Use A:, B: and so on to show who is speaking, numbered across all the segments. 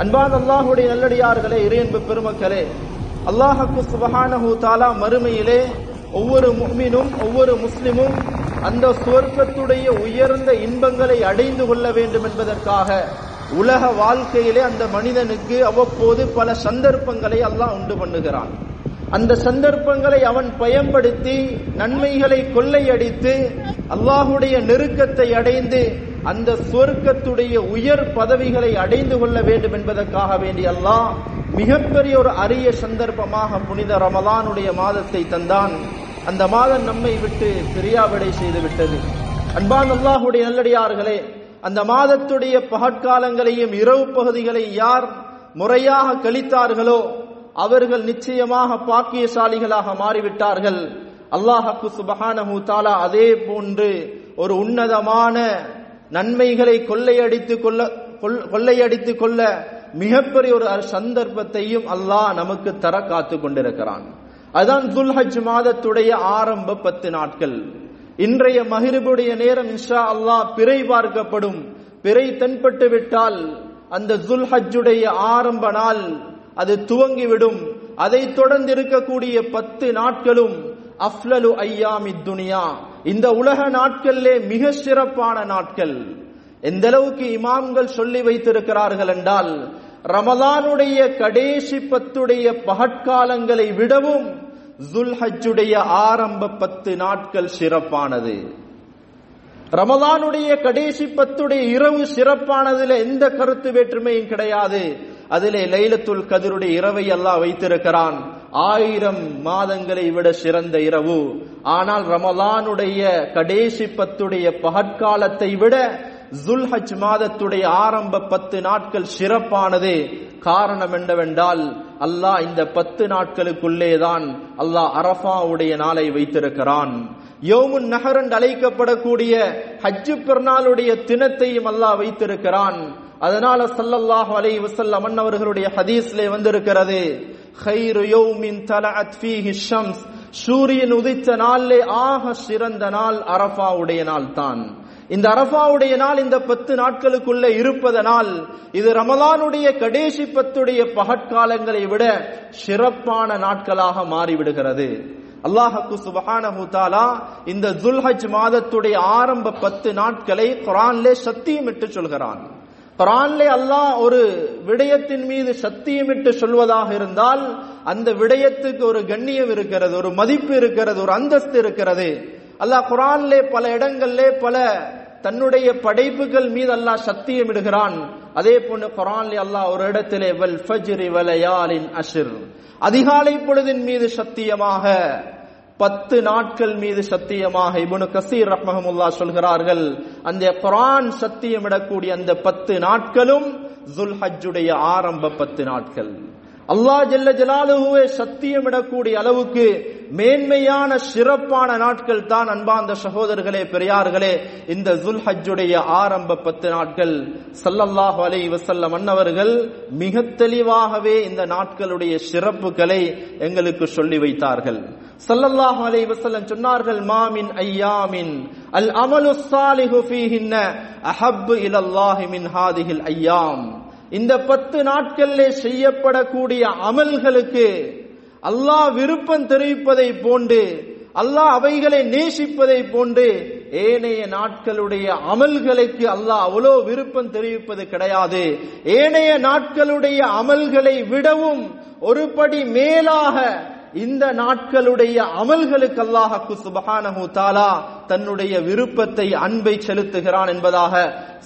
A: அன்பான அல்லாஹ்வுடைய நல்லடியார்களே, இறையன்பு பெருமக்களே, அல்லாஹ்வுக்கு சுப்ஹானஹு தஆலா மறுமையிலே ஒவ்வொரு முஃமினும் ஒவ்வொரு முஸ்லிமும் அந்த சுவர்க்கத்துடைய உயர்ந்த இன்பங்களை அடைந்து கொள்ள வேண்டும் என்பதற்காக உலக வாழ்க்கையிலே அந்த மனிதனுக்கு அவ்வப்போது பல சந்தர்ப்பங்களை அல்லாஹ் உண்டு பண்ணுகிறான். அந்த சந்தர்ப்பங்களை அவன் பயன்படுத்தி நன்மைகளை கொள்ளையடித்து அல்லாஹ்வுடைய நெருக்கத்தை அடைந்து அந்த சுவர்க்கத்துடைய உயர் பதவிகளை அடைந்து கொள்ள வேண்டும் என்பதற்காக வேண்டி அல்லாஹ் மிகப்பெரிய ஒரு அரிய சந்தர்ப்பமாக புனித ரமலானுடைய மாதத்தை தந்தான். அந்த மாதம் நம்மை விட்டு பிரியாவிடை செய்து விட்டது. அன்பான் அல்லாஹ்வுடைய நல்லடியார்களே, அந்த மாதத்துடைய பகற்காலங்களையும் இரவு பகுதிகளை யார் முறையாக கழித்தார்களோ அவர்கள் நிச்சயமாக பாக்கியசாலிகளாக மாறிவிட்டார்கள். அல்லாஹ்வுக்கு சுப்ஹானஹு தஆலா அதே போன்று ஒரு உன்னதமான நன்மைகளை கொள்ளையடித்துக் கொள்ள மிகப்பெரிய ஒரு சந்தர்ப்பத்தையும் அல்லாஹ் நமக்கு தர காத்து கொண்டிருக்கிறான். அதுதான் துல்ஹஜ் மாதத்துடைய ஆரம்ப 10 நாட்கள். இன்றைய மஹ்ரிபுடைய நேரம் இன்ஷா அல்லாஹ் பிறை பார்க்கப்படும். பிறை தென்பட்டு விட்டால் அந்த துல்ஹஜ்ஜுடைய ஆரம்ப நாள் அது துவங்கிவிடும். அதை தொடர்ந்து இருக்கக்கூடிய 10 நாட்களும் அஃலலு ஐயாமித் துனியா, இந்த உலக நாட்களிலே மிக சிறப்பான நாட்கள். எந்த அளவுக்கு இமாம்கள் சொல்லி வைத்திருக்கிறார்கள் என்றால், ரமலானுடைய கடைசி 10 பகற்காலங்களை விடவும் துல்ஹஜ்ஜுடைய ஆரம்ப 10 நாட்கள் சிறப்பானது. ரமலானுடைய கடைசி 10 இரவு சிறப்பானதுல எந்த கருத்து வேற்றுமையும் கிடையாது. அதிலே லைலத்துல் கத்ருடைய இரவை அல்லாஹ் வைத்திருக்கிறான். 1000 மாதங்களை விட சிறந்த இரவு. ஆனால் ரமலானுடைய கடைசி 10 பகற்காலத்தை விட துல்ஹஜ் மாதத்துடைய ஆரம்ப 10 நாட்கள் சிறப்பானது. காரணம் என்னவென்றால், அல்லாஹ் இந்த 10 நாட்களுக்குள்ளேதான் அல்லாஹ் அரஃபாவுடைய நாளை வைத்திருக்கிறான். யௌமுன் நஹர் என்று அழைக்கப்படக்கூடிய ஹஜ்ஜு பெருநாளுடைய தினத்தையும் அல்லாஹ் வைத்திருக்கிறான். அதனால ஸல்லல்லாஹு அலைஹி வஸல்லம் அவர்களுடைய ஹதீஸ்லே வந்திருக்கிறது, கைரு யௌமின் தலஅத் ஃபீஹி ஷம்ஸ், சூரியன் உதித்த நாளிலே ஆக சிறந்த நாள் அரஃபாவுடைய நாள் தான். இந்த அரஃபாவுடைய நாள் இந்த 10 நாட்களுக்குள்ள இருப்பதனால் இது ரமலானுடைய கடைசி 10 பகற்காலங்களை விட சிறப்பான நாட்களாக மாறிவிடுகிறது. அல்லாஹ்வுக்கு சுப்ஹானஹு தஆலா இந்த துல்ஹஜ் மாதத்துடைய ஆரம்ப 10 நாட்களை குர்ஆனிலே சத்தியமிட்டு சொல்கிறான். குர்ஆனிலே அல்லாஹ் ஒரு விடயத்தின் மீது சத்தியமிட்டு சொல்வதாக இருந்தால் அந்த விடயத்துக்கு ஒரு கண்ணியம் இருக்கிறது, ஒரு மதிப்பு இருக்கிறது, ஒரு அந்தஸ்து இருக்கிறது. அல்லாஹ் குர்ஆனிலே பல இடங்களிலே பல தன்னுடைய படைப்புகள் மீது அல்லாஹ் சத்தியமிடுகிறான். அதே போன்று குர்ஆனிலே அல்லாஹ் ஒரு இடத்திலே வல் ஃபஜ்ரி வலயாலின் அஷ்ர், அதிகாலை பொழுதின் மீது சத்தியமாக, 10 நாட்கள் மீது சத்தியமாக. இப்னு கஸீர் ரஹ்மஹுல்லாஹ் சொல்கிறார்கள், அந்த குர்ஆன் சத்தியமிடக்கூடிய அந்த 10 நாட்களும் துல்ஹஜ்ஜுடைய ஆரம்ப 10 நாட்கள். அல்லாஹ் ஜல்ல ஜலாலுஹுவே சத்தியமிடக்கூடிய அளவுக்கு மேன்மையான சிறப்பான நாட்கள் தான் அன்பார்ந்த சகோதரர்களே, பெரியார்களே, இந்த துல்ஹஜ்ஜுடைய ஆரம்ப 10 நாட்கள். ஸல்லல்லாஹு அலைஹி வஸல்லம் அன்னவர்கள் மிக தெளிவாகவே இந்த நாட்களுடைய சிறப்புகளை எங்களுக்கு சொல்லி வைத்தார்கள். ஸல்லல்லாஹு அலைஹி வஸல்லம் சொன்னார்கள், மா மின் ஐயாமின் அல் அமலு ஸாலிஹு ஃபீஹின்ன அஹப்பு இலல்லாஹி மின் ஹாதிஹில் ஐயாம். இந்த 10 நாட்களிலே செய்யப்படக்கூடிய அமல்களுக்கு அல்லாஹ் விருப்பம் தெரிவிப்பதை போன்று, அல்லாஹ் அவைகளை நேசிப்பதை போன்று ஏனைய நாட்களுடைய அமல்களுக்கு அல்லாஹ் அவ்வளோ விருப்பம் தெரிவிப்பது கிடையாது. ஏனைய நாட்களுடைய அமல்களை விடவும் ஒரு படி மேலாக இந்த நாட்களுடைய அமல்களுக்கு அல்லாஹ்வுக்கு சுப்ஹானஹு தஆலா தன்னுடைய விருப்பத்தை, அன்பை செலுத்துகிறான் என்பதாக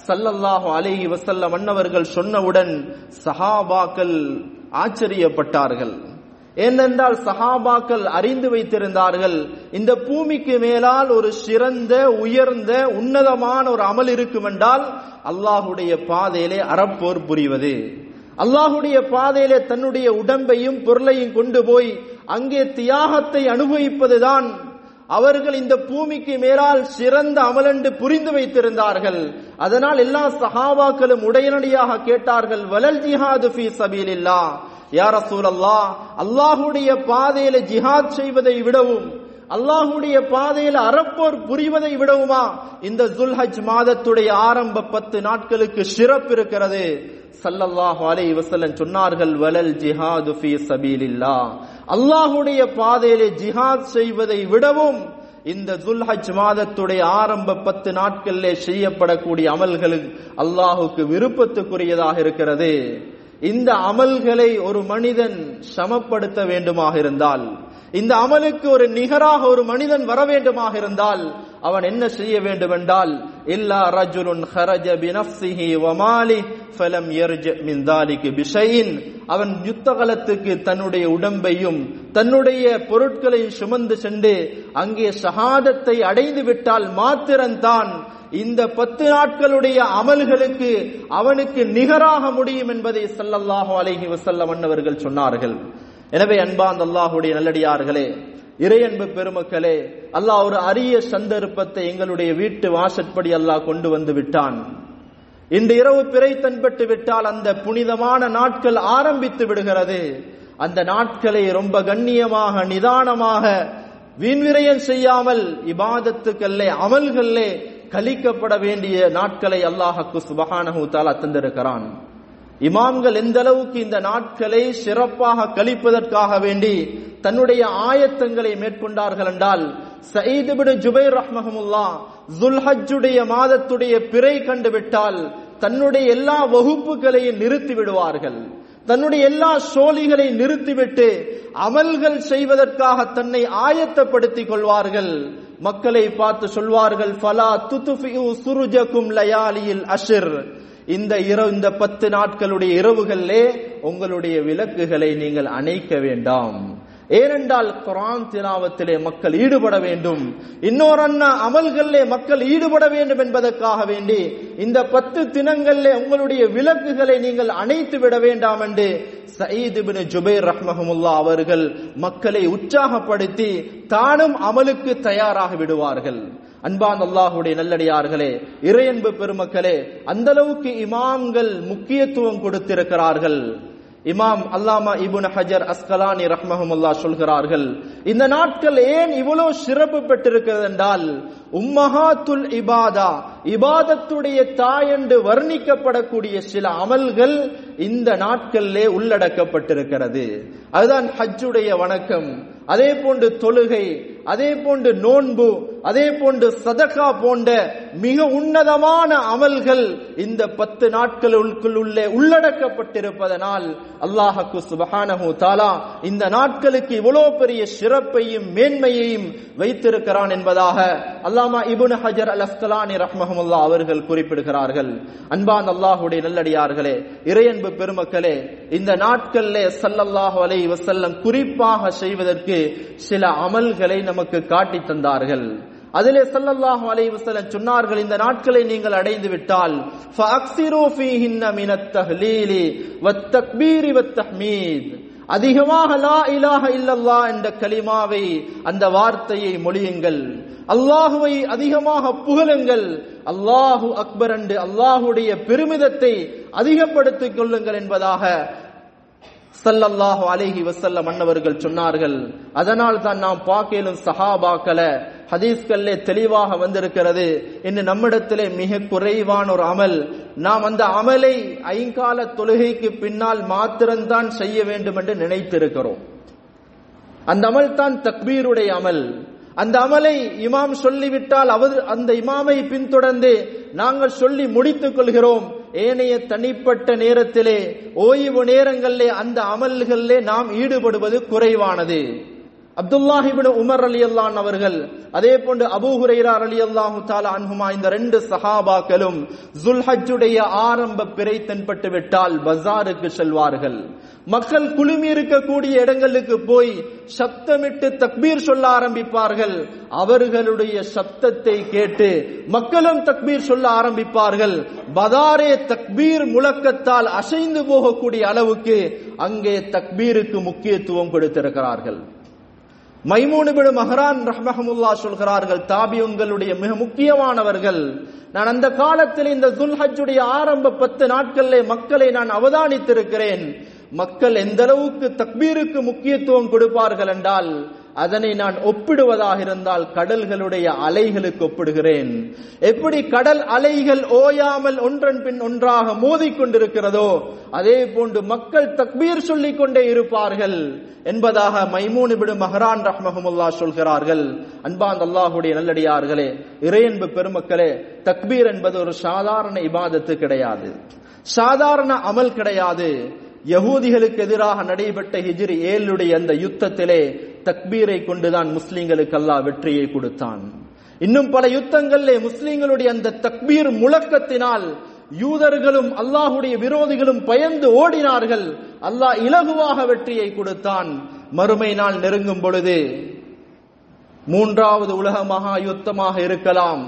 A: ஸல்லல்லாஹு அலைஹி வஸல்லம் அன்னவர்கள் சொன்னவுடன் சஹாபாக்கள் ஆச்சரியப்பட்டார்கள். ஏனென்றால் சஹாபாக்கள் அறிந்து வைத்திருந்தார்கள், இந்த பூமிக்கு மேலால் ஒரு சிறந்த, உயர்ந்த, உன்னதமான ஒரு அமல் இருக்கும் என்றால் அல்லாஹ்வுடைய பாதையிலே அறப்போர் புரிவது, அல்லாஹ்வுடைய பாதையிலே தன்னுடைய உடம்பையும் பொருளையும் கொண்டு போய் அங்கே தியாகத்தை அனுபவிப்பதுதான் அவர்கள் இந்த பூமிக்கு மேலால் சிறந்த அமலென்று புரிந்து வைத்திருந்தார்கள். அதனால் எல்லா சஹாபாக்களும் உடனடியாக கேட்டார்கள், வலல் ஜிஹாது ஃபீ சபீலில்லாஹ், யா ரசூலல்லாஹ், அல்லாஹ்வுடைய பாதையிலே ஜிஹாத் செய்வதை விடவும், அல்லாஹ்வுடைய பாதையில் அறப்போர் புரிவதை விடவுமா இந்த துல்ஹஜ் மாதத்துடைய ஆரம்ப 10 நாட்களுக்கு சிறப்பு இருக்கிறது. ஸல்லல்லாஹு அலைஹி வஸல்லம் சொன்னார்கள், வலல் ஜிஹாது ஃபீ ஸபீலில்லாஹ், அல்லாஹ்வுடைய பாதையிலே ஜிஹாத் செய்வதை விடவும் இந்த துல்ஹஜ் மாதத்துடைய ஆரம்ப 10 நாட்களிலே செய்யப்படக்கூடிய அமல்கள் அல்லாஹுக்கு விருப்பத்துக்குரியதாக இருக்கிறது. இந்த அமல்களை ஒரு மனிதன் சமப்படுத்த வேண்டுமாக இருந்தால், இந்த அமலுக்கு ஒரு நிகராக ஒரு மனிதன் வர வேண்டுமாக இருந்தால் அவன் என்ன செய்ய வேண்டும் என்றால், இல்லா ரஜுலுன் ஹரஜ பினஃப்ஸிஹி வ மாலிஹி ஃபலம் யர்ஜ மின் தாலிக பிஷைஇன், அவன் யுத்தகலத்துக்கு தன்னுடைய உடம்பையும் தன்னுடைய பொருட்களையும் சுமந்து சென்று அங்கே ஷஹாதத்தை அடைந்து விட்டால் மாத்திரம்தான் இந்த 10 நாட்களுடைய அமல்களுக்கு அவனுக்கு நிகராக முடியும் என்பதை ஸல்லல்லாஹு அலைஹி வஸல்லம் அன்னவர்கள் சொன்னார்கள். எனவே அன்பார்ந்த அல்லாஹ்வுடைய நல்லடியார்களே, இறையன்பு பெருமக்களே, அல்லாஹ் ஒரு அரிய சந்தர்ப்பத்தை எங்களுடைய வீட்டு வாசற்படி அல்லாஹ் கொண்டு வந்து விட்டான். இன்று இரவு பிறை தென்பட்டு விட்டால் அந்த புனிதமான நாட்கள் ஆரம்பித்து விடுகிறது. அந்த நாட்களை ரொம்ப கண்ணியமாக நிதானமாக வீண்விரயம் செய்யாமல் இபாதத்துக்களே அமல்களே கழிக்கப்பட வேண்டிய நாட்களை அல்லாஹ்வுக்கு சுப்ஹானஹு வ தஆலா தந்திருக்கிறான். இமாம்கள் எந்த அளவுக்கு இந்த நாட்களை சிறப்பாக கழிப்பதற்காக வேண்டி தன்னுடைய ஆயத்தங்களை மேற்கொண்டார்கள் என்றால், சயீத் இப்னு ஜுபைர் ரஹ்மஹுல்லாஹ் துல்ஹஜ்ஜுடைய மாதத்துடைய பிறை கண்டுவிட்டால் தன்னுடைய எல்லா வகுப்புகளையும் நிறுத்தி விடுவார்கள். தன்னுடைய எல்லா சோழிகளை நிறுத்திவிட்டு அமல்கள் செய்வதற்காக தன்னை ஆயத்தப்படுத்திக் கொள்வார்கள். மக்களை பார்த்து சொல்வார்கள், ஃபலா துத்ஃபிஉ சுருஜகும் லயாலியில் அஷ்ர், இந்த 10 நாட்களுடைய இரவுகளிலே உங்களுடைய விளக்குகளை நீங்கள் அணைக்க வேண்டாம். ஏனென்றால் குர்ஆன் திலாவத்திலே மக்கள் ஈடுபட வேண்டும், இன்னொரு அமல்களிலே மக்கள் ஈடுபட வேண்டும் என்பதற்காக வேண்டி இந்த 10 தினங்களிலே உங்களுடைய விளக்குகளை நீங்கள் அணைத்து விட வேண்டாம் என்று சயீத் இப்னு ஜுபைர் ரஹ்மஹுல்லாஹ் அவர்கள் மக்களை உற்சாகப்படுத்தி தானும் அமலுக்கு தயாராக விடுவார்கள். அன்பார்ந்த அல்லாஹ்வுடைய நல்லடியார்களே, இறையன்பு பெருமக்களே, அந்த அளவுக்கு இமாம்கள் முக்கியத்துவம் கொடுத்திருக்கிறார்கள். இமாம் அல்லாமா இப்னு ஹஜர் அஸ்கலானி ரஹ்மஹுல்லாஹ் சொல்கிறார்கள், இந்த நாட்கள் ஏன் இவ்வளவு சிறப்பு பெற்றிருக்கிறது என்றால், உம்மஹாத்துல் இபாதா, இபாதத்துடைய தாய் என்று வர்ணிக்கப்படக்கூடிய சில அமல்கள் இந்த நாட்களிலே உள்ளடக்கப்பட்டிருக்கிறது. அதுதான் ஹஜ்ஜுடைய வணக்கம், அதே போன்று தொழுகை, அதே போன்று நோன்பு, அதே போன்று சதகா போன்ற மிக உன்னதமான அமல்கள் இந்த 10 நாட்களுக்குள் உள்ளடக்கப்பட்டிருப்பதனால் அல்லாஹ்வுக்கு சுப்ஹானஹு வ தஆலா இந்த நாட்களுக்கு இவ்வளவு பெரிய சிறப்பையும் மேன்மையையும் வைத்திருக்கிறான் என்பதாக அல்லாமா இப்னு ஹஜர் அல் அஸ்கலானி ரஹ்மஹுல்லாஹ் அவர்கள் குறிப்பிடுகிறார்கள். அன்பார்ந்த அல்லாஹ்வுடைய நல்லடியார்களே, இறையன்பு பெருமக்களே, இந்த நாட்களிலே ஸல்லல்லாஹு அலைஹி வஸல்லம் குறிப்பாக செய்வதற்கு சில அமல்களை நமக்கு காட்டி தந்தார்கள். அதிலே ஸல்லல்லாஹு அலைஹி வஸல்லம் சொன்னார்கள், இந்த நாட்களை நீங்கள் அடைந்து விட்டால் ஃபஅக்ஸிரு ஃபீஹின்ன மினத் தஹ்லீலி வத் தக்பீரி வத் தஹ்மீத், அதிகமாக லா இலாஹ இல்லல்லாஹ் என்ற கலிமாவை, அந்த வார்த்தையை மொழியுங்கள், அல்லாஹுவை அதிகமாக புகழுங்கள், அல்லாஹு அக்பர் என்று அல்லாஹுடைய பெருமிதத்தை அதிகப்படுத்திக் கொள்ளுங்கள் என்பதாக ஸல்லல்லாஹு அலைஹி வஸல்லம் அன்னவர்கள் சொன்னார்கள். அதனால் தான் நாம் பார்க்கலும் சஹாபாக்களை ஹதீஸ்களிலே தெளிவாக வந்திருக்கிறது. இன்னும் நம்மிடத்திலே மிக குறைவான ஒரு அமல், நாம் அந்த அமலை 5 கால தொழுகைக்கு பின்னால் மாத்திரம்தான் செய்ய வேண்டும் என்று நினைத்திருக்கிறோம். அந்த அமல் தான் தக்பீருடைய அமல். அந்த அமலை இமாம் சொல்லிவிட்டால் அந்த இமாமை பின்தொடர்ந்து நாங்கள் சொல்லி முடித்துக் கொள்கிறோம். ஏனைய தனிப்பட்ட நேரத்திலே, ஓய்வு நேரங்களிலே அந்த அமல்களிலே நாம் ஈடுபடுவது குறைவானது. அப்துல்லாஹ் இப்னு உமர் ரலியல்லாஹு அன்ஹு அவர்கள், அதே போன்று அபூ ஹுரைரா ரலியல்லாஹு தஆலா அன்ஹுமா, இந்த 2 சஹாபாக்களும் துல்ஹஜ்ஜுடைய ஆரம்ப பிறை தென்பட்டு விட்டால் பஜாருக்கு செல்வார்கள். மக்கள் குழுமி இருக்கக்கூடிய இடங்களுக்கு போய் சப்தமிட்டு தக்பீர் சொல்ல ஆரம்பிப்பார்கள். அவர்களுடைய சப்தத்தை கேட்டு மக்களும் தக்பீர் சொல்ல ஆரம்பிப்பார்கள். பஜாரே தக்பீர் முழக்கத்தால் அசைந்து போகக்கூடிய அளவுக்கு அங்கே தக்பீருக்கு முக்கியத்துவம் கொடுத்திருக்கிறார்கள். மைமூன் இப்னு மஹ்ரான் ரஹ்மஹுல்லாஹ் சொல்கிறார்கள், தாபியுன்களுடைய மிக முக்கியமானவர்கள். நான் அந்த காலத்தில் இந்த துல்ஹஜ்ஜுடைய ஆரம்ப 10 நாட்களிலே மக்களை நான் அவதானித்திருக்கிறேன். மக்கள் எந்த அளவுக்கு தக்பீருக்கு முக்கியத்துவம் கொடுப்பார்கள் என்றால், அதனை நான் ஒப்பிடுவதாக இருந்தால் கடல்களுடைய அலைகளுக்கு ஒப்பிடுகிறேன். எப்படி கடல் அலைகள் ஓயாமல் ஒன்றன் பின் ஒன்றாக மோதிக்கொண்டிருக்கிறதோ அதே போன்று மக்கள் தக்பீர் சொல்லிக் கொண்டே இருப்பார்கள் என்பதாக மைமூன் இப்னு மஹ்ரான் ரஹ்மஹுல்லாஹ் சொல்கிறார்கள். அன்பார்ந்த அல்லாஹ்வுடைய நல்லடியார்களே, இறையன்பு பெருமக்களே, தக்பீர் என்பது ஒரு சாதாரண இபாதத்து கிடையாது, சாதாரண அமல் கிடையாது. யகூதிகளுக்கு எதிராக நடைபெற்ற ஹிஜ்ரி 7 அந்த யுத்தத்திலே தக்பீரை கொண்டுதான் முஸ்லிம்களுக்கு அல்லாஹ் வெற்றியை கொடுத்தான். இன்னும் பல யுத்தங்களிலே முஸ்லிம்களுடைய அந்த தக்பீர் முழக்கத்தினால் யூதர்களும் அல்லாஹுடைய விரோதிகளும் பயந்து ஓடினார்கள். அல்லாஹ் இலகுவாக வெற்றியை கொடுத்தான். மறுமை நாள் நெருங்கும் பொழுது 3வது உலக மகா யுத்தமாக இருக்கலாம்,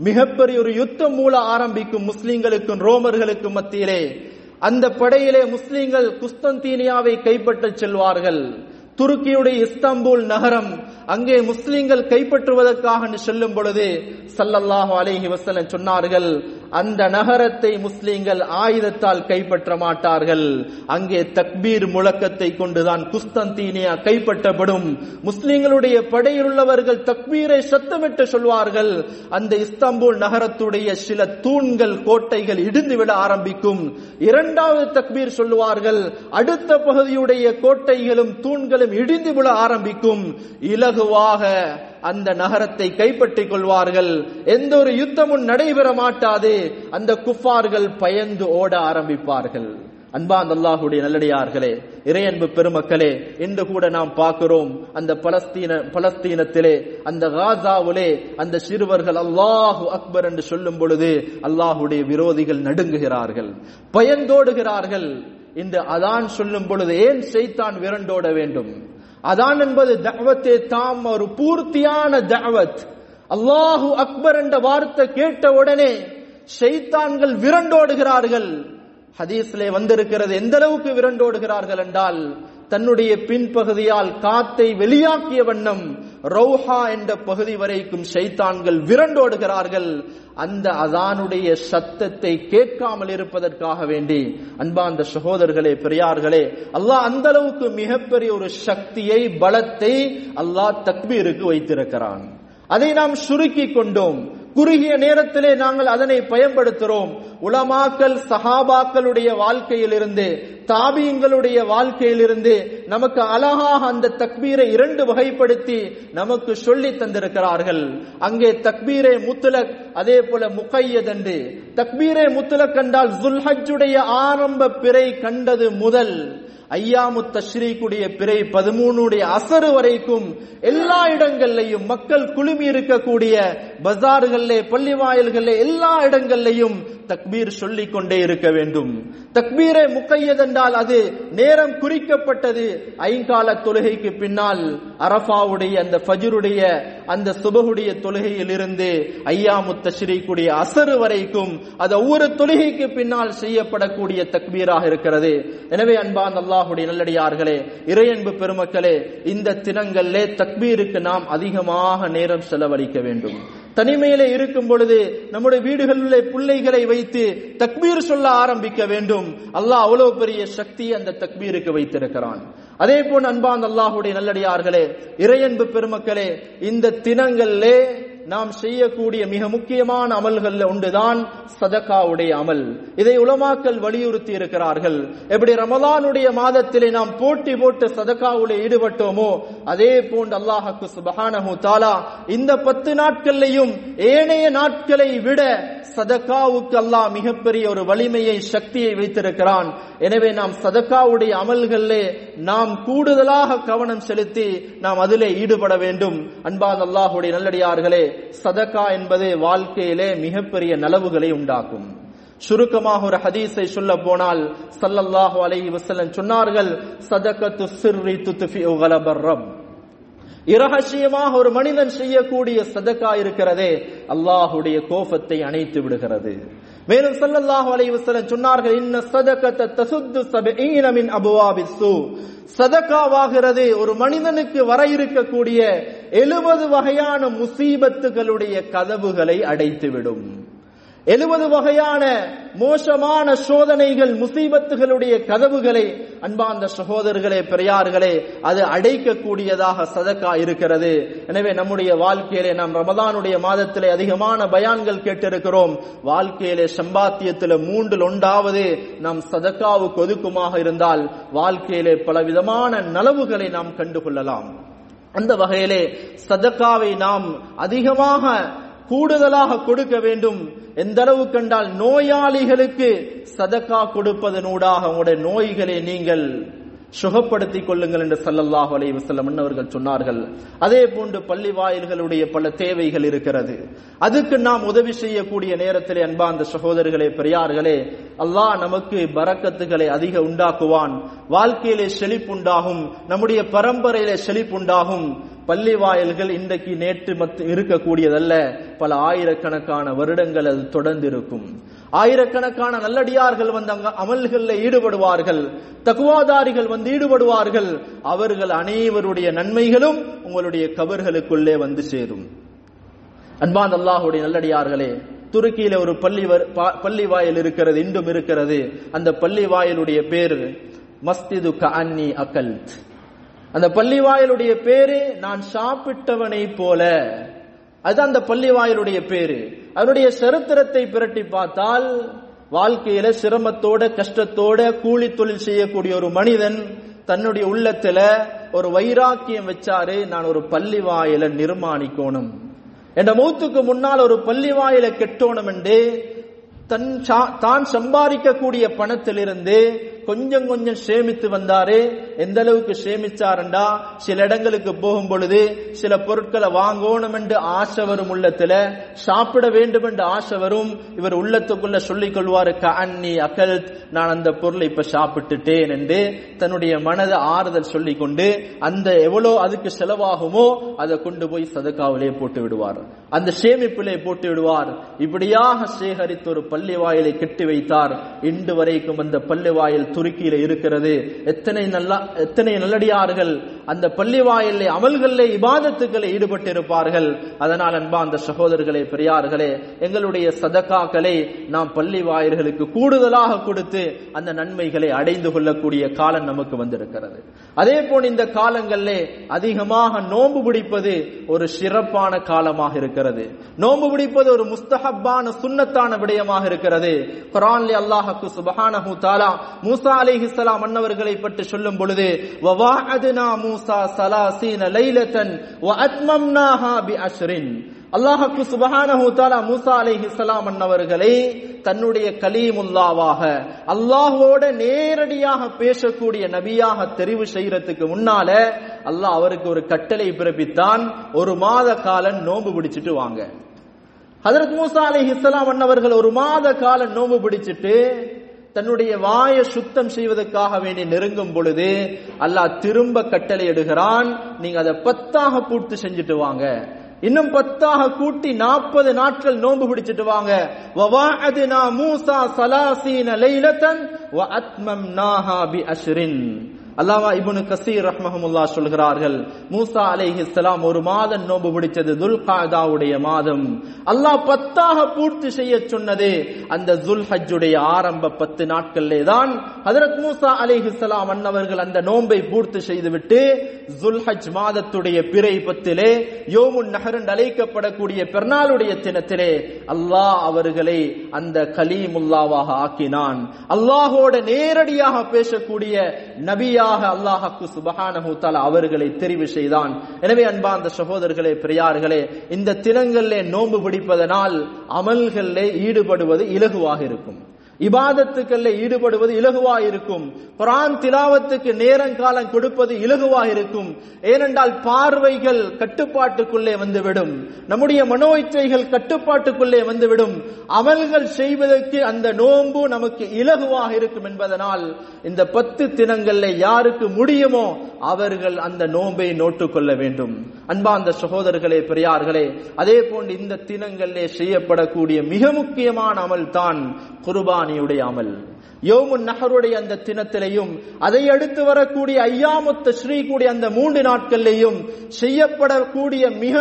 A: மிகப்பெரிய ஒரு யுத்தம் மூல ஆரம்பிக்கும் முஸ்லிம்களுக்கும் ரோமர்களுக்கும் மத்தியிலே. அந்த படையிலே முஸ்லிம்கள் குஸ்தந்தீனியாவை கைப்பற்ற செல்வார்கள். துருக்கியுடைய இஸ்தாம்புல் நகரம் அங்கே முஸ்லிம்கள் கைப்பற்றுவதற்காக செல்லும் பொழுது ஸல்லல்லாஹு அலைஹி வஸல்லம் சொன்னார்கள், அந்த நகரத்தை முஸ்லிம்கள் ஆயுதத்தால் கைப்பற்ற மாட்டார்கள், அங்கே தக்பீர் முழக்கத்தை கொண்டுதான் குஸ்தந்தீனியா கைப்பற்றப்படும். முஸ்லிம்களுடைய படையில் உள்ளவர்கள் தக்பீரை சத்தமிட்டு சொல்வார்கள். அந்த இஸ்தாம்புல் நகரத்துடைய சில தூண்கள் கோட்டைகள் இடிந்துவிட ஆரம்பிக்கும். 2வது தக்பீர் சொல்லுவார்கள், அடுத்த பகுதியுடைய கோட்டைகளும் தூண்களும் இடிந்து விழ ஆரம்பிக்கும். இலகுவாக அந்த நகரத்தை கைப்பற்றிக் கொள்வார்கள். எந்த ஒரு யுத்தமும் நடைபெற மாட்டாது. அந்த குஃபார்கள் பயந்து ஓட ஆரம்பிப்பார்கள். அன்பார்ந்த அல்லாஹ்வுடைய நல்லடியார்களே, இறையன்பு பெருமக்களே, இன்று கூட நாம் பார்க்கிறோம் அந்த பலஸ்தீனத்திலே அந்த காசாவிலே அந்த சிறுவர்கள் அல்லாஹு அக்பர் என்று சொல்லும் பொழுது அல்லாஹ்வுடைய விரோதிகள் நடுங்குகிறார்கள், பயந்தோடுகிறார்கள். இந்த அதான் சொல்லும் பொழுது ஏன் ஷைத்தான் விரண்டோட வேண்டும்? அதான் என்பது தஅவத்தே தாம், ஒரு பூர்த்தியான தஅவத். அல்லாஹு அக்பர் என்ற வார்த்தை கேட்ட உடனே ஷைத்தான்கள் விரண்டோடுகிறார்கள். ஹதீஸ்லே வந்திருக்கிறது, எந்த அளவுக்கு விரண்டோடுகிறார்கள் என்றால் தன்னுடைய பின்பகுதியால் காத்தை வெளியாக்கிய வண்ணம் ரௌஹா என்ற பகுதி வரைக்கும் ஷைத்தான்கள் விரண்டோடுகிறார்கள். அந்த அதானுடைய சத்தத்தை கேட்காமல் இருப்பதற்காக வேண்டி. அன்பார்ந்த சகோதரர்களே, பெரியார்களே, அல்லாஹ் அந்த அளவுக்கு மிகப்பெரிய ஒரு சக்தியை, பலத்தை அல்லாஹ் தக்பீருக்கு வைத்திருக்கிறான். அதை நாம் சுருக்கி கொண்டோம். குறுகிய நேரத்திலே நாங்கள் அதனை பயன்படுத்துகிறோம். உலமாக்கள் சஹாபாக்களுடைய வாழ்க்கையிலிருந்து, தாபீன்களுடைய வாழ்க்கையிலிருந்து நமக்கு அழகாக அந்த தக்பீரை 2 வகைப்படுத்தி நமக்கு சொல்லி தந்திருக்கிறார்கள். அங்கே தக்பீரே முத்லக், அதே போல முகையத் என்று. தக்பீரே முத்லக் என்றால் ஜுல்ஹஜ்ஜுடைய ஆரம்ப பிறை கண்டது முதல் ஐயாமு தஷ்ரீக்குடைய பிறை 13 அசரு வரைக்கும் எல்லா இடங்கள்லையும் மக்கள் குழுமி இருக்கக்கூடிய பஜார்களே, பள்ளி வாயில்களே, எல்லா இடங்கள்லையும் தக்பீர் சொல்லிக் கொண்டே இருக்க வேண்டும். தக்பீரே முக்கையத் என்றால் அது நேரம் குறிக்கப்பட்டது. ஐங்கால தொழுகைக்கு பின்னால் அரஃபாவுடைய அந்த ஃபஜ்ருடைய அந்த சுபஹுடைய தொழுகையில் இருந்து ஐயாமு தஷ்ரீக்குடைய அசரு வரைக்கும் அது ஒவ்வொரு தொழுகைக்கு பின்னால் செய்யப்படக்கூடிய தக்பீராக இருக்கிறது. எனவே அன்பார்ந்த அல்லாஹ்வுடைய நல்லடியார்களே, இறையன்பு பெருமக்களே, இந்த தினங்களிலே தக்பீருக்கு நாம் அதிகமாக நேரம் செலவழிக்க வேண்டும். தனிமையிலே இருக்கும் பொழுது நம்முடைய வீடுகளிலே பிள்ளைகளை வைத்து தக்பீர் சொல்ல ஆரம்பிக்க வேண்டும். அல்லாஹ் அவ்வளவு பெரிய சக்தி அந்த தக்பீருக்கு வைத்திருக்கிறான். அதே போல் அன்பார்ந்த அல்லாஹ்வுடைய நல்லடியார்களே, இறையன்பு பெருமக்களே, இந்த தினங்களிலே நாம் செய்யக்கூடிய மிக முக்கியமான அமல்கள் ஒன்றுதான் சதகாவுடைய அமல். இதை உலமாக்கள் வலியுறுத்தி இருக்கிறார்கள். எப்படி ரமலானுடைய மாதத்திலே நாம் போட்டி போட்டு சதகாவுல ஈடுபட்டோமோ அதே போன்று அல்லாஹ்வுக்கு சுப்ஹானஹு தஆலா இந்த 10 நாட்களையும் ஏனைய நாட்களை விட சதகாவுக்கு அல்லாஹ் மிகப்பெரிய ஒரு வலிமையை, சக்தியை வைத்திருக்கிறான். எனவே நாம் சதகாவுடைய அமல்களிலே நாம் கூடுதலாக கவனம் செலுத்தி நாம் அதிலே ஈடுபட வேண்டும். அன்பார்ந்த அல்லாஹ்வுடைய நல்லடியார்களே, சதகா என்பது வாழ்க்கையிலே மிகப்பெரிய நலவுகளை உண்டாக்கும். சுருக்கமாக ஒரு ஹதீஸை சொல்ல போனால் ஸல்லல்லாஹு அலைஹி வஸல்லம் சொன்னார்கள், சதகத்து சிர்ரி துத்ஃபிஉ கலபர் ரப். இரகசியமாக ஒரு மனிதன் செய்யக்கூடிய சதகா இருக்கிறதே, அல்லாஹ்வுடைய கோபத்தை அணைத்து விடுகிறது. மேலும் ஸல்லல்லாஹு அலைஹி வஸல்லம் சொன்னார்கள், இன்ன ஸதகத தசுத்து 70 மின் அபுவாபிஸ் ஸூ. சதகாவாகிறது ஒரு மனிதனுக்கு வர இருக்கக்கூடிய 70 வகையான முசீபத்துகளுடைய கதவுகளை அடைத்துவிடும். 70 வகையான மோசமான சோதனைகள், முசீபத்துகளுடைய கதவுகளை அன்பார்ந்த சகோதரர்களே, பெரியார்களே, அது அடைக்கக்கூடியதாக சதக்கா இருக்கிறது. எனவே நம்முடைய வாழ்க்கையிலே நாம் ரமதானுடைய மாதத்திலே அதிகமான பயான்கள் கேட்டிருக்கிறோம். வாழ்க்கையிலே சம்பாத்தியத்திலே 3/1 நாம் சதக்காவுக்கு ஒதுக்குமாக இருந்தால் வாழ்க்கையிலே பலவிதமான நலவுகளை நாம் கண்டுகொள்ளலாம். அந்த வகையிலே சதக்காவை நாம் அதிகமாக கூடுதலாக கொடுக்க வேண்டும். எந்த அளவு கண்டால் நோயாளிகளுக்கு சதக்கா கொடுப்பதனூடாக உங்களுடைய நோய்களை நீங்கள் சுகப்படுத்திக் கொள்ளுங்கள் என்று ஸல்லல்லாஹு அலைஹி வஸல்லம் அவர்கள் சொன்னார்கள். அதே போன்று பள்ளி வாயில்களுடைய பல தேவைகள் இருக்கிறது. அதுக்கு நாம் உதவி செய்யக்கூடிய நேரத்திலே அன்பார்ந்த சகோதரர்களே, பெரியார்களே, அல்லாஹ் நமக்கு பரக்கத்துகளை அதிக உண்டாக்குவான். வாழ்க்கையிலே செழிப்புண்டாகும், நம்முடைய பரம்பரையிலே செழிப்புண்டாகும். பள்ளி வாயில்கள் இன்றைக்கு நேற்று இருக்கக்கூடியதல்ல, பல ஆயிரக்கணக்கான வருடங்கள் அது தொடர்ந்து இருக்கும். ஆயிரக்கணக்கான நல்லடியார்கள் வந்து அங்க அமல்களில் ஈடுபடுவார்கள், தக்வாதாரிகள் வந்து ஈடுபடுவார்கள். அவர்கள் அனைவருடைய நன்மைகளும் உங்களுடைய கபர்களுக்குள்ளே வந்து சேரும். அன்பான் அல்லாஹுடைய நல்லடியார்களே, துருக்கியில ஒரு பள்ளி வாயில் இருக்கிறது, இன்றும் இருக்கிறது. அந்த பள்ளி வாயிலுடைய பேர் மஸ்ஜிது கஅன்னி அகல்த். அந்த பள்ளி வாயிலுடைய பேரு நான் சாப்பிட்டவனை போல. அதுதான் அந்த பள்ளி வாயிலுடைய பேரு. அவருடைய சரித்திரத்தை பிரட்டி பார்த்தால், வாழ்க்கையில சிரமத்தோட கஷ்டத்தோட கூலி தொழில் செய்யக்கூடிய ஒரு மனிதன் தன்னுடைய உள்ளத்துல ஒரு வைராக்கியம் வச்சாரு, நான் ஒரு பள்ளி வாயில நிர்மாணிக்கணும், என்ற மௌத்துக்கு முன்னால் ஒரு பள்ளி வாயில கெட்டோணும் என்று தான் சம்பாதிக்கக்கூடிய பணத்திலிருந்து கொஞ்சம் கொஞ்சம் சேமித்து வந்தாரு. எந்த அளவுக்கு சேமிச்சாருண்டா, சில இடங்களுக்கு போகும் பொழுது சில பொருட்களை வாங்கணும் என்று ஆசை வரும், உள்ளத்துல சாப்பிட வேண்டும் என்று ஆசை வரும். இவர் உள்ளத்துக்குள்ள சொல்லிக் கொள்வாரு, கஅன்னி அகல்த், நான் அந்த பொருளை இப்ப சாப்பிட்டுட்டேன் என்று தன்னுடைய மனதை ஆறுதல் சொல்லிக் கொண்டு அந்த எவ்வளோ அதுக்கு செலவாகுமோ அதை கொண்டு போய் சதக்காவிலே போட்டு விடுவார், அந்த சேமிப்பிலே போட்டு விடுவார். இப்படியாக சேகரித்து ஒரு பள்ளி வாயிலை கட்டி வைத்தார். இன்று வரைக்கும் அந்த பள்ளி வாயில் துருக்கியில இருக்கிறது. எத்தனை நல்லடியார்கள் அந்த பள்ளி வாயிலே அமல்களிலே இபாதத்துக்களை ஈடுபட்டு இருப்பார்கள். அதனால் அன்பா அந்த சகோதரர்களே, பெரியார்களே, எங்களுடைய சதக்காக்களை நாம் பள்ளி வாயில்களுக்கு கூடுதலாக கொடுத்து அந்த நன்மைகளை அடைந்து கொள்ளக்கூடிய காலம் நமக்கு வந்திருக்கிறது. அதே போல் இந்த காலங்களிலே அதிகமாக நோன்பு பிடிப்பது ஒரு சிறப்பான காலமாக இருக்கிறது. நோன்பு பிடிப்பது ஒரு முஸ்தஹப்பான சுன்னத்தான விடயமாக இருக்கிறது. குர்ஆனிலே அல்லாஹ் சுப்ஹானஹு தஆலா மூசா அலைஹிஸ்ஸலாம் அன்னவர்களை பற்றி சொல்லும் பொழுது, வவாஅத்னா மூசா 30 லைலத்தன் வஅத்மம்னாஹா பிஅஷ்ரின். அல்லாஹ் சுப்ஹானஹு தஆலா மூசா அலைஹிஸ்ஸலாம் அன்னவர்களை தன்னுடைய கலீமுல்லாவாக, அல்லாஹ்வோட நேரடியாக பேசக்கூடிய நபியாக தெரிவு செய்யறதுக்கு முன்னால அல்லாஹ் அவருக்கு ஒரு கட்டளை பிறப்பித்தான், 1 மாத காலம் நோன்பு பிடிச்சிட்டு வாங்க. ஹஜ்ரத் மூசா அலைஹிஸ்ஸலாம் அன்னவர்கள் 1 மாத காலம் நோன்பு பிடிச்சிட்டு தன்னுடைய வாயை சுத்தம் செய்வதற்காக வேண்டி நெருங்கும் பொழுது அல்லாஹ் திரும்ப கட்டளை எடுகிறான், நீங்க அதை 10ஆக பூர்த்தி செஞ்சுட்டு வாங்க. இன்னும் 10ஆக கூட்டி 40 நாட்கள் நோன்பு பிடிச்சிட்டு வாங்க. வவாஅத்னா மூசா 30 லைலத்தன் வஅத்மம்னாஹா பிஅஷ்ரின். அல்லாமா இப்னு கஸீர் ரஹ்மஹுல்லாஹ் சொல்கிறார்கள், மூசா அலைஹிஸ்ஸலாம் 1 மாதம் நோன்பு பிடிச்சது துல்காதாவுடைய மாதம். அல்லாஹ் 10ஆக பூர்த்தி செய்ய சொன்னது அந்த துல்ஹஜ்ஜுடைய ஆரம்ப 10 நாட்களிலே தான். ஹஜ்ரத் மூசா அலைஹிஸ்ஸலாம் அன்னவர்கள் அந்த நோன்பை பூர்த்தி செய்துவிட்டு துல்ஹஜ் மாதத்துடைய பிறை 10 யோமுன் நஹர் என்று அழைக்கப்படக்கூடிய பெருநாளுடைய தினத்திலே அல்லாஹ் அவர்களை அந்த கலீமுல்லாவாக ஆக்கினான். அல்லாஹோட நேரடியாக பேசக்கூடிய நபியா அல்லாஹ் சுப்ஹானஹு தஆலா அவர்களை தெரிவு செய்தான். எனவே அன்பார்ந்த சகோதரர்களே, பெரியார்களே, இந்த தினங்களிலே நோன்பு பிடிப்பதனால் அமல்களிலே ஈடுபடுவது இலகுவாக இருக்கும், இபாதத்துக்களில் ஈடுபடுவது இலகுவாக இருக்கும், குர்ஆன் திலாவத்துக்கு நேரங்காலம் கொடுப்பது இலகுவாக இருக்கும். ஏனென்றால் பார்வைகள் கட்டுப்பாட்டுக்குள்ளே வந்துவிடும், நம்முடைய மனோ இச்சைகள் கட்டுப்பாட்டுக்குள்ளே வந்துவிடும். அமல்கள் செய்வதற்கு அந்த நோன்பு நமக்கு இலகுவாக இருக்கும் என்பதனால் இந்த 10 தினங்களில் யாருக்கு முடியுமோ அவர்கள் அந்த நோன்பை நோட்டுக்கொள்ள வேண்டும். அன்பார்ந்த சகோதரர்களே, பெரியார்களே, அதே போன்று இந்த தினங்களிலே செய்யப்படக்கூடிய மிக முக்கியமான அமல் தான் குர்பானியுடைய அமல். யோமுன் நஹருடைய அந்த தினத்திலையும் அதை அடுத்து வரக்கூடிய ஐயாமுத் தஷ்ரீக்குடைய அந்த 3 நாட்களிலேயும் செய்யப்படக்கூடிய மிக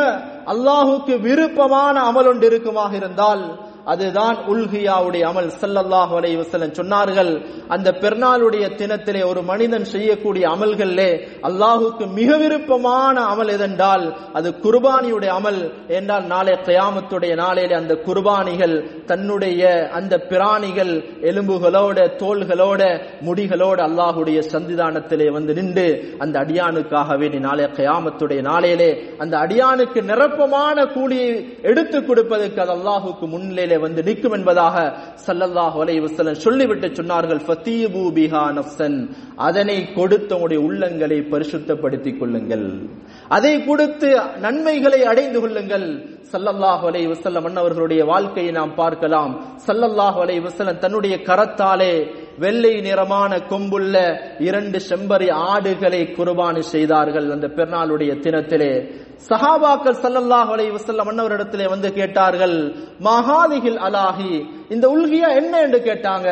A: அல்லாஹுக்கு விருப்பமான அமல் ஒன்று இருக்குமாக இருந்தால் அதுதான் உல்ஹியாவுடைய அமல். ஸல்லல்லாஹு அலைஹி வஸல்லம் சொன்னார்கள், அந்த பெருநாளுடைய தினத்திலே ஒரு மனிதன் செய்யக்கூடிய அமல்களிலே அல்லாஹுக்கு மிக விருப்பமான அமல் எதென்றால் அது குர்பானியுடைய அமல். என்றால் நாளை கியாமத்துடைய நாளிலே அந்த குர்பானிகள் தன்னுடைய அந்த பிராணிகள் எலும்புகளோட தோள்களோட முடிகளோட அல்லாஹுடைய சந்திதானத்திலே வந்து நின்று அந்த அடியானுக்காகவே நாளை கியாமத்துடைய நாளிலே அந்த அடியானுக்கு நிரப்பமான கூலியை எடுத்துக் கொடுப்பதற்கு அது அல்லாஹுக்கு முன்னிலே வந்து நிற்கும் என்பதாக ஸல்லல்லாஹு அலைஹி வஸல்லம் சொல்லிவிட்டு சொன்னார்கள், ஃபதீபு பிஹா நஃப்ஸன், அதனை கொடுத்து உங்களுடைய உள்ளங்களை பரிசுத்தப்படுத்திக் கொள்ளுங்கள், அதை கொடுத்து நன்மைகளை அடைந்து கொள்ளுங்கள். ஸல்லல்லாஹு அலைஹி வஸல்லம் அன்னவர்களுடைய வாழ்க்கையை நாம் பார்க்கலாம். ஸல்லல்லாஹு அலைஹி வஸல்லம் தன்னுடைய கரத்தாலே வெள்ளை நிறமான கொம்புள்ள 2 செம்பரி ஆடுகளை குர்பானி செய்தார்கள் அந்த பெருநாளுடைய தினத்திலே. சஹாபாக்கள் ஸல்லல்லாஹு அலைஹி வஸல்லம் அன்னவரிடத்திலே வந்து கேட்டார்கள், மஹாதிஹில் அலாஹி, இந்த உல்ஹியா என்ன என்று கேட்டாங்க.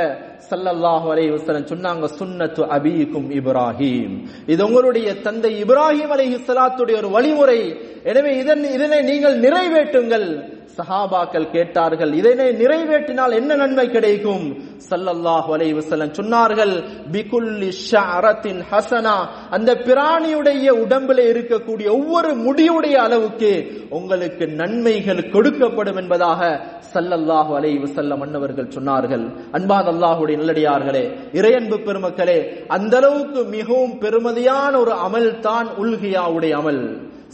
A: ஸல்லல்லாஹு அலைஹி வஸல்லம் சொன்னாங்க, சுன்னத்து அபீக்கும் இப்ராஹிம், இது உங்களுடைய தந்தை இப்ராஹிம் அலைஹிஸ்ஸலாத்துடைய ஒரு வழிமுறை, எனவே இதனை நீங்கள் நிறைவேற்றுங்கள். சஹாபாக்கள் கேட்டார்கள், இதனை நிறைவேற்றினால் என்ன நன்மை கிடைக்கும்? ஸல்லல்லாஹு அலைஹி வஸல்லம் சொன்னார்கள், பிகுல்லி ஷஅரத்தின் ஹஸனா, அந்த பிராணியுடைய உடம்பிலே இருக்கக்கூடிய ஒவ்வொரு முடியுடைய அளவுக்கு உங்களுக்கு நன்மைகள் கொடுக்கப்படும் என்பதாக ஸல்லல்லாஹு அலைஹி வஸல்லம் அன்னவர்கள் சொன்னார்கள். அன்பான அல்லாஹ்வுடைய நல்லடியார்களே, இறையன்பு பெருமக்களே, அந்த அளவுக்கு மிகவும் பெருமதியான ஒரு அமல் தான் உல்ஹியாவுடைய அமல்.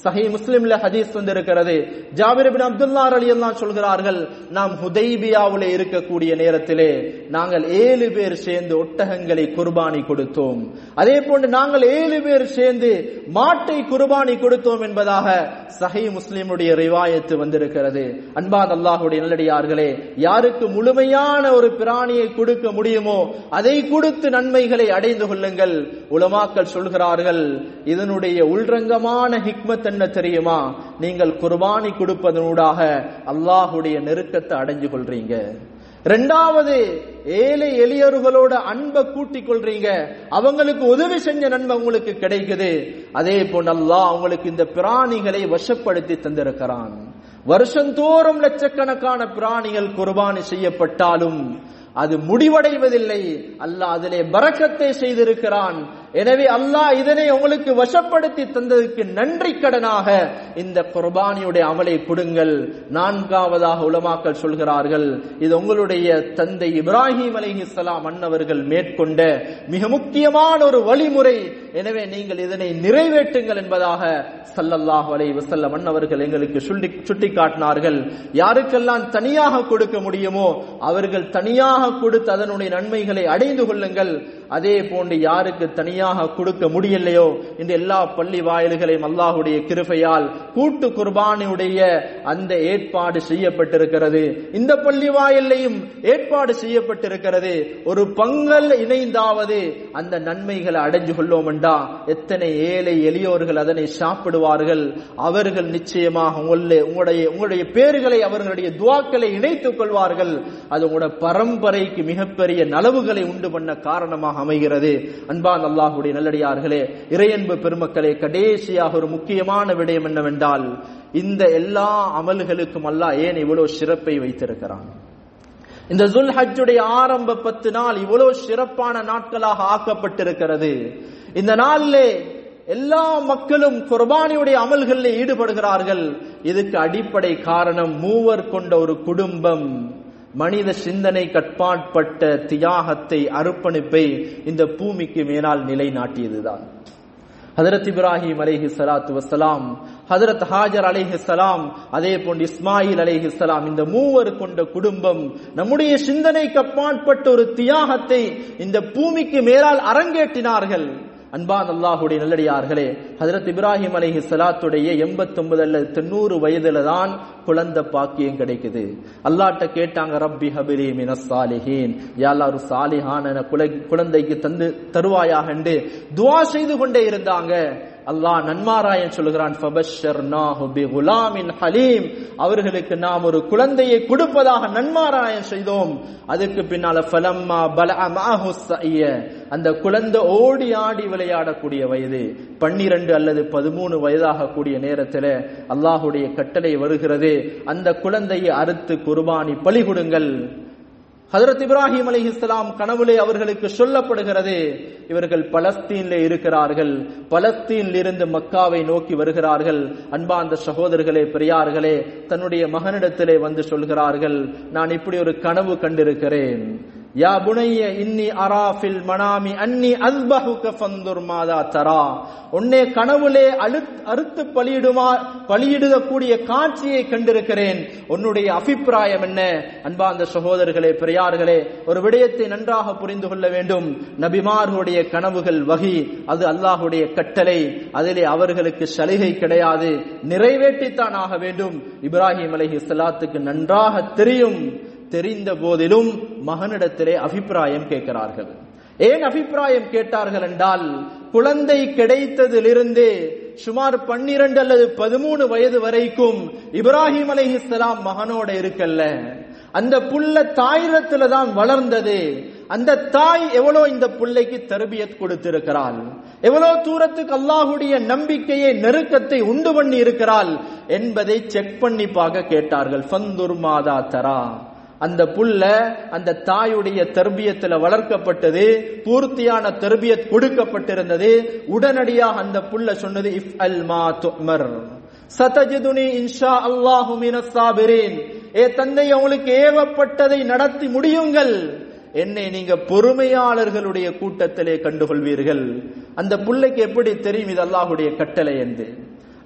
A: சஹீஹ் முஸ்லிம்ல ஹதீஸ் வந்திருக்கிறது. ஜாபிர் இப்னு அப்துல்லா ரலியல்லாஹு சொல்கிறார்கள், நாம் ஹுதைபியாவிலே இருக்கக்கூடிய நேரத்திலே நாங்கள் 7 பேர் சேர்ந்து ஒட்டகங்களை குர்பானி கொடுத்தோம். அதே போன்று நாங்கள் 7 பேர் சேர்ந்து மாட்டை குர்பானி கொடுத்தோம் என்பதாக சஹீஹ் முஸ்லிமுடைய ரிவாயத்து வந்திருக்கிறது. அன்பான அல்லாஹ்வுடைய நல்லடியார்களே, யாருக்கு முழுமையான ஒரு பிராணியை கொடுக்க முடியுமோ அதை கொடுத்து நன்மைகளை அடைந்து கொள்ளுங்கள். உலமாக்கள் சொல்கிறார்கள், இதனுடைய உள்ரங்கமான ஹிக்மத் என்ன தெரியுமா? நீங்கள் குர்பானி கொடுப்பதனூடாக அல்லாஹ்வுடைய நெருக்கத்தை அடைஞ்சு கொள்றீங்க. இரண்டாவது, ஏழை எளியவர்களோட அன்பை கூட்டிக் கொள்றீங்க, அவங்களுக்கு உதவி செஞ்ச நன்மை உங்களுக்கு கிடைக்குது. அதே போன்று அல்லாஹ் உங்களுக்கு இந்த பிராணிகளை வசப்படுத்தி தந்திருக்கிறான். வருஷந்தோறும் லட்சக்கணக்கான பிராணிகள் குர்பானி செய்யப்பட்டாலும் அது முடிவடைவதில்லை. அல்லாஹ் அதிலே பரக்கத்தை செய்திருக்கிறான். எனவே அல்லாஹ் இதனை உங்களுக்கு வசப்படுத்தி தந்ததற்கு நன்றி கடனாக இந்த குர்பானியுடைய அமலை கொடுங்கள். 4வதாக உலமாக்கள் சொல்கிறார்கள், இது உங்களுடைய தந்தை இப்ராஹிம் அலைஹிஸ்ஸலாம் அன்னவர்கள் மேற்கொண்ட மிக முக்கியமான ஒரு வழிமுறை. எனவே நீங்கள் இதனை நிறைவேற்றுங்கள் என்பதாக ஸல்லல்லாஹு அலைஹி வஸல்லம் அன்னவர்கள் எங்களுக்கு சுட்டி காட்டினார்கள். யாருக்கெல்லாம் தனியாக கொடுக்க முடியுமோ அவர்கள் தனியாக கொடுத்து அதனுடைய நன்மைகளை அடைந்து கொள்ளுங்கள். அதே போன்று யாருக்கு தனியாக கொடுக்க முடியலையோ, இந்த எல்லா பள்ளி வாயில்களையும் அல்லாஹ்வுடைய கிருபையால் கூட்டு குர்பானியுடைய அந்த ஏற்பாடு செய்யப்பட்டிருக்கிறது. இந்த பள்ளி வாயிலையும் ஏற்பாடு செய்யப்பட்டிருக்கிறது. ஒரு பங்கல் இணைந்தாவது அந்த நன்மைகளை அடைஞ்சு கொள்ளோம் என்றா எத்தனை ஏழை எளியோர்கள் அதனை சாப்பிடுவார்கள். அவர்கள் நிச்சயமாக உங்களுடைய பேர்களை அவர்களுடைய துஆக்களை இணைத்துக் கொள்வார்கள். அது உங்களோட பரம்பரைக்கு மிகப்பெரிய நலவுகளை உண்டு பண்ண காரணமாக அமைகிறது. அன்பான் அல்லாஹ்வுடைய நல்லடியார்களே, இறையன்பு பெருமக்களே, கடைசியாக ஒரு முக்கியமான விடயம் என்னவென்றால், இந்த எல்லா அமல்களுக்கும் அல்லாஹ் ஏன் இவ்வளவு சிறப்பை வைத்திருக்கிறான்? இந்த ஜுல்ஹஜ்ஜுடைய ஆரம்ப 10 நாள் இவ்வளவு சிறப்பான நாட்களாக ஆக்கப்பட்டிருக்கிறது. இந்த நாளிலே எல்லா மக்களும் குர்பானியுடைய அமல்களில் ஈடுபடுகிறார்கள். இதுக்கு அடிப்படை காரணம், 3 கொண்ட ஒரு குடும்பம் மனித சிந்தனை கட்பாட்பட்ட தியாகத்தை, அர்ப்பணிப்பை இந்த பூமிக்கு மேலால் நிலைநாட்டியதுதான். ஹஜ்ரத் இப்ராஹிம் அலைஹிஸ்ஸலாத்து வஸ்ஸலாம், ஹஜ்ரத் ஹாஜர் அலைஹிஸ்ஸலாம், அதே போன்று இஸ்மாயில் அலைஹிஸ்ஸலாம், இந்த 3 கொண்ட குடும்பம் நம்முடைய சிந்தனைக்கு அப்பாற்பட்ட ஒரு தியாகத்தை இந்த பூமிக்கு மேலால் அரங்கேற்றினார்கள். அன்பான் அல்லாஹ்வுடைய நல்லடியார்களே, ஹஜ்ரத் இப்ராஹிம் அலைஹிஸ்ஸலாத்துடைய 89 அல்லது 90 வயதுல தான் குழந்தை பாக்கியம் கிடைக்குது. அல்லாஹ்ட்ட கேட்டாங்க, ரப்பி ஹபிலி மினஸ் சாலிஹீன், யா அல்லாஹ் ஒரு சாலிஹான குழந்தைக்கு தருவாயாக என்று துஆ செய்து கொண்டே இருந்தாங்க. அல்லாஹ் நன்மாராயம் சொல்கிறான், ஃபபஷ்ஷர்னாஹு பிகுலாமின் ஹலீம், அவர்களுக்கு நாம் ஒரு குழந்தையை கொடுப்பதாக நன்மாராயம் செய்தோம். அதுக்கு பின்னால ஃபலம்மா பலஅ மஅஹு ஸய்ய, அந்த குழந்தை ஓடி ஆடி விளையாடக்கூடிய வயது 12 அல்லது 13 வயதாக கூடிய நேரத்தில் அல்லாஹுடைய கட்டளை வருகிறது, அந்த குழந்தையை அறுத்து குர்பானி பலி கொடுங்கள். ஹஜ்ரத் இப்ராஹிம் அலைஹிஸ்ஸலாம் கனவுலே அவர்களுக்கு சொல்லப்படுகிறது, இவர்கள் பலஸ்தீனிலே இருக்கிறார்கள், பலஸ்தீனில் இருந்து மக்காவை நோக்கி வருகிறார்கள். அன்பார்ந்த சகோதரர்களே, பெரியார்களே, தன்னுடைய மகனிடத்திலே வந்து சொல்கிறார்கள், நான் இப்படி ஒரு கனவு கண்டிருக்கிறேன். யா புனைய இன்னி அரா ஃபில் மனாமி அன்னி அஸ்பஹுக ஃபன்துர் மாதா தரா, உன்னை கனவுலே அறுத்து பலியிடக்கூடிய காட்சியை கண்டிருக்கிறேன், உன்னுடைய அபிப்பிராயம் என்ன? அன்பார்ந்த சகோதரர்களே, பெரியார்களே, ஒரு விடயத்தை நன்றாக புரிந்து கொள்ள வேண்டும். நபிமார்களுடைய கனவுகள் வஹி, அது அல்லாஹுடைய கட்டளை, அதிலே அவர்களுக்கு சலுகை கிடையாது, நிறைவேற்றித்தான் ஆக வேண்டும். இப்ராஹிம் அலைஹிஸ்ஸலாத்துக்கு நன்றாக தெரிந்த போதிலும் மகனிடத்திலே அபிப்பிராயம் கேட்கிறார்கள். ஏன் அபிப்பிராயம் கேட்டார்கள் என்றால், குழந்தை கிடைத்ததிலிருந்து சுமார் 12 அல்லது 13 வயது வரைக்கும் இப்ராஹிம் அலைஹிஸ்ஸலாம் மகனோட இருக்கல்ல, அந்த புள்ள தாயிரத்துல தான் வளர்ந்தது. அந்த தாய் எவ்வளோ இந்த பிள்ளைக்கு தர்பியத் கொடுத்திருக்கிறாள், எவ்வளோ தூரத்துக்கு அல்லாஹுடைய நம்பிக்கையை நெருக்கத்தை உண்டு பண்ணி இருக்கிறாள் என்பதை செக் பண்ணி பார்க்க கேட்டார்கள். ஃபன்துர் மாதா தரா, அந்த புள்ள அந்த தாயுடைய தர்பியத்துல வளர்க்கப்பட்டது, பூர்த்தியான தர்பியத் கொடுக்கப்பட்டிருந்தது. உடனடியாக அந்த புள்ள சொன்னது, இஃப் அல் மா துமர் சதஜிதுனி இன்ஷா அல்லாஹு மினஸ் சாபிரீன், ஏ தந்தை, உங்களுக்கு ஏவப்பட்டதை நடத்தி முடியுங்கள், என்னை நீங்க பொறுமையாளர்களுடைய கூட்டத்திலே கண்டுகொள்வீர்கள். அந்த புள்ளைக்கு எப்படி தெரியும் இது அல்லாஹுடைய கட்டளை என்று?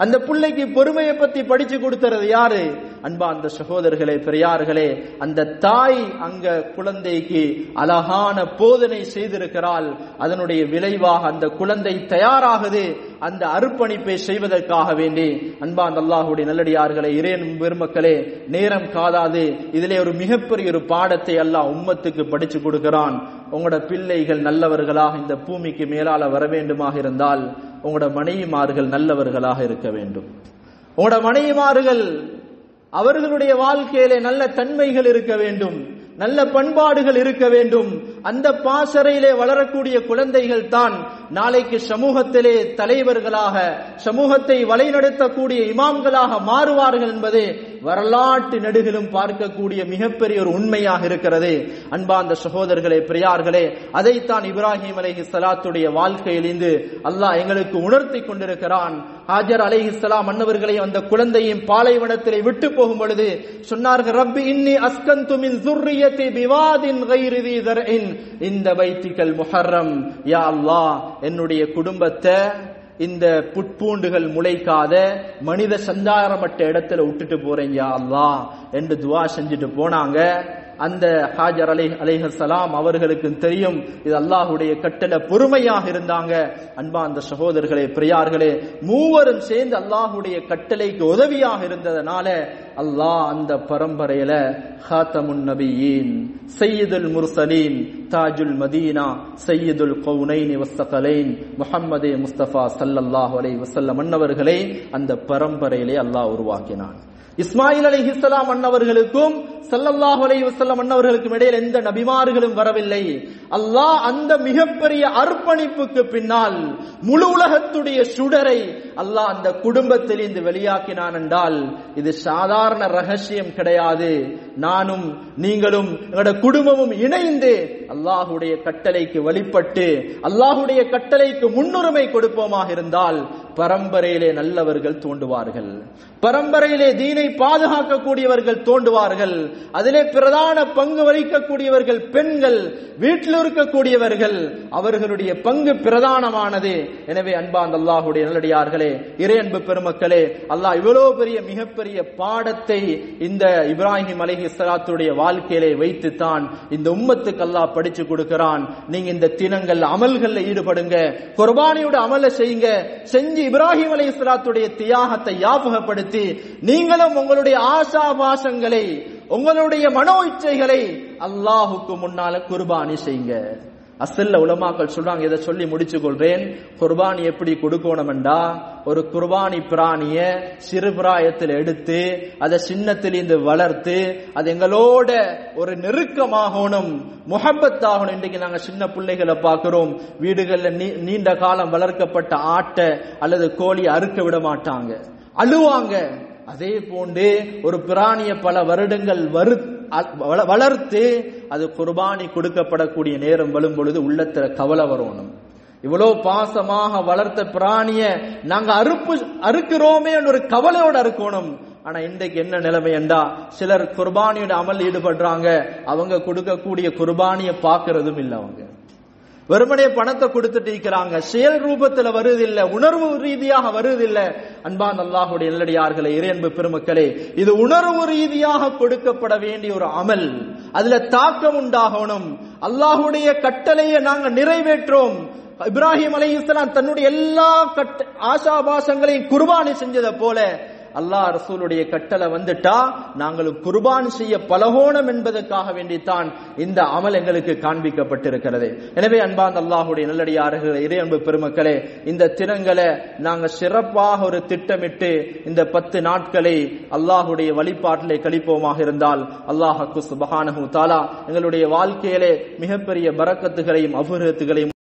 A: அந்த பிள்ளைக்கு பொறுமையை பத்தி படிச்சு கொடுத்துறது யாரு? அன்பார்ந்த சகோதரர்களே, பெரியார்களே, அந்த தாய் அங்க குழந்தைக்கு அழகான போதனை செய்திருக்கிறாள். அதனுடைய விளைவாக அந்த குழந்தை தயாராகுது அந்த அர்ப்பணிப்பை செய்வதற்காக வேண்டி. அன்பார்ந்த அல்லாஹுடைய நல்லடியார்களே, இறைவன் பெருமக்களே, நேரம் காதாது, இதிலே ஒரு மிகப்பெரிய ஒரு பாடத்தை அல்லாஹ் உம்மத்துக்கு படிச்சு கொடுக்கிறான். உங்களோட பிள்ளைகள் நல்லவர்களாக இந்த பூமிக்கு மேலால வர வேண்டுமாக இருந்தால் உங்களோட மனைவிமார்கள் நல்லவர்களாக இருக்க வேண்டும். உங்களோட மனைவிமார்கள் அவர்களுடைய வாழ்க்கையிலே நல்ல தன்மைகள் இருக்க வேண்டும், நல்ல பண்பாடுகள் இருக்க வேண்டும். அந்த பாசறையிலே வளரக்கூடிய குழந்தைகள் தான் நாளைக்கு சமூகத்திலே தலைவர்களாக, சமூகத்தை வழிநடத்தக்கூடிய இமாம்களாக மாறுவார்கள் என்பது வரலாற்று நெடுகிலும் பார்க்கக்கூடிய மிகப்பெரிய ஒரு உண்மையாக இருக்கிறது. அன்பார்ந்த சகோதரர்களே, பெரியார்களே, அதைத்தான் இப்ராஹிம் அலைஹிஸ்ஸலாத்துடைய வாழ்க்கையிலிருந்து அல்லாஹ் எங்களுக்கு உணர்த்தி கொண்டிருக்கிறான். ஹாஜர் அலைஹிஸ்ஸலாம் அன்னவர்களையும் அந்த குழந்தையும் பாலைவனத்திலே விட்டு போகும் பொழுது சொன்னார்கள், ரப்பி இன்னி அஸ்கந்து மின் ذُرِّيَّتِي بِوَادٍ غَيْرِ ذِي زَرْعٍ عِندَ بَيْتِكَ الْمُحَرَّمْ, யா அல்லாஹ், என்னுடைய குடும்பத்தை இந்த புட்பூண்டுகள் முளைக்காத மனித சஞ்சாரமற்ற இடத்துல விட்டுட்டு போறேன் யா அல்லாஹ் என்று துவா செஞ்சுட்டு போனாங்க. அந்த ஹாஜர் அலைஹிஸ்ஸலாம் அவர்களுக்கு தெரியும் இது அல்லாஹுடைய கட்டளை, பொறுமையாக இருந்தாங்க. அன்பார்ந்த சகோதரர்களே, பிரியார்களே, மூவரும் சேர்ந்து அல்லாஹுடைய கட்டளைக்கு உதவியாக இருந்ததனால அல்லாஹ் அந்த பரம்பரையில ஹாத்தமுன் நபியீன், சையதுல் முர்சலீன், தாஜுல் மதீனா, சையதுல் கௌனைன் வஸ்ஸகலைன், முஹம்மதே முஸ்தபா ஸல்லல்லாஹு அலைஹி வஸல்லம் அன்னவர்களை அந்த பரம்பரையிலே அல்லாஹ் உருவாக்கினான். இஸ்மாயில் அலைஹிஸ்ஸலாம் அன்னவர்களுக்கும் ஸல்லல்லாஹு அலைஹி வஸல்லம் அன்னவர்களுக்கும் இடையில் எந்த நபிமார்களும் வரவில்லை. அல்லாஹ் அந்த மிகப்பெரிய அர்ப்பணிப்புக்கு பின்னால் முழு உலகத்துடைய சுடரை அல்லாஹ் அந்த குடும்பத்தில் இருந்து வெளியாக்கினான் என்றால் இது சாதாரண ரகசியம் கிடையாது. நானும் நீங்களும் எங்களோட குடும்பமும் இணைந்து அல்லாஹுடைய கட்டளைக்கு வழிபட்டு அல்லாஹுடைய கட்டளைக்கு முன்னுரிமை கொடுப்போமாக இருந்தால் பரம்பரையிலே நல்லவர்கள் தோன்றுவார்கள், பரம்பரையிலே தீனை பாதுகாக்கக்கூடியவர்கள் தோன்றுவார்கள். அதிலே பிரதான பங்கு வகிக்கக்கூடியவர்கள் பெண்கள், வீட்டில் இருக்கக்கூடியவர்கள், அவர்களுடைய பங்கு பிரதானமானது. எனவே அன்பார்ந்த அல்லாஹுடைய நல்லடியார்களே, இறையன்பு பெருமக்களே, அல்லாஹ் இவ்வளவு பெரிய மிகப்பெரிய பாடத்தை இந்த இப்ராஹிம் அலைஹிஸ்ஸலாத்துடைய வாழ்க்கையிலே வைத்துத்தான் இந்த உம்மத்துக்கு அல்லாஹ் படிச்சு கொடுக்கிறான். நீங்க இந்த தினங்கள் அமல்கள்ல ஈடுபடுங்க, குர்பானியோட அமல செய்யுங்க, செஞ்சு இப்ராஹிம் அலைஹிஸ்ஸலாத்துடைய தியாகத்தை ஞாபகப்படுத்தி நீங்களும் உங்களுடைய ஆசாபாசங்களை, உங்களுடைய மனோ இச்சைகளை அல்லாஹுக்கு முன்னால குர்பானி செய்யுங்க. அசல்ல உலமாக்கள் சொல்றாங்க, இதை சொல்லி முடிச்சு கொள்றேன். குர்பானி எப்படி கொடுக்கணும்டா, ஒரு குர்பானி பிராணிய சிறு பிராயத்தில் எடுத்து அதை சின்னத்திலிருந்து வளர்த்து அது எங்களோட ஒரு நெருக்கமாகணும், முஹப்பத்தாகணும். இன்றைக்கு நாங்க சின்ன பிள்ளைகளை பார்க்கிறோம், வீடுகள்ல நீண்ட காலம் வளர்க்கப்பட்ட ஆட்டை அல்லது கோழி அறுக்க விட மாட்டாங்க, அழுவாங்க. அதே போன்று ஒரு பிராணிய பல வருடங்கள் வளர்த்து அது குர்பானி கொடுக்கப்படக்கூடிய நேரம் வரும் பொழுது உள்ளத்துல கவலை வரணும். இவ்வளவு பாசமாக வளர்த்த பிராணிய நாங்க அறுக்கிறோமே ஒரு கவலையோட அறுக்கணும். ஆனா இன்றைக்கு என்ன நிலைமை என்றா, சிலர் குர்பானியோட அமல் ஈடுபடுறாங்க, அவங்க கொடுக்கக்கூடிய குர்பானிய பாக்குறதும் இல்லை. அவங்க வெறுமனே பணத்தை கொடுத்துட்டு இருக்கிறாங்க, செயல் ரூபத்துல வருவதில்லை, உணர்வு ரீதியாக வருவதில்லை. அன்பான் அல்லாஹுடைய நல்லடியார்களே, இறையன்பு பெருமக்களே, இது உணர்வு ரீதியாக கொடுக்கப்பட வேண்டிய ஒரு அமல். அதுல தாக்கம் உண்டாகணும். அல்லாஹுடைய கட்டளையை நாங்க நிறைவேற்றோம். இப்ராஹிம் அலைஹிஸ்ஸலாம் தன்னுடைய எல்லா ஆசாபாசங்களையும் குர்பானி செஞ்சதை போல அல்லாஹ் ரசூலுடைய கட்டளை வந்துட்டா நாங்களும் குர்பான் செய்ய பலகோணம் என்பதற்காக வேண்டித்தான் இந்த அமல் எங்களுக்கு காண்பிக்கப்பட்டிருக்கிறது. எனவே அன்பார்ந்த அல்லாஹுடைய நல்லடியார்களே, இறையன்பு பெருமக்களே, இந்த தினங்களை நாங்கள் சிறப்பாக ஒரு திட்டமிட்டு இந்த 10 நாட்களை அல்லாஹுடைய வழிபாட்டிலே கழிப்போமாக இருந்தால் அல்லாஹ் சுப்ஹானஹு தஆலா எங்களுடைய வாழ்க்கையிலே மிகப்பெரிய பரக்கத்துகளையும் அபூர்வத்துகளையும்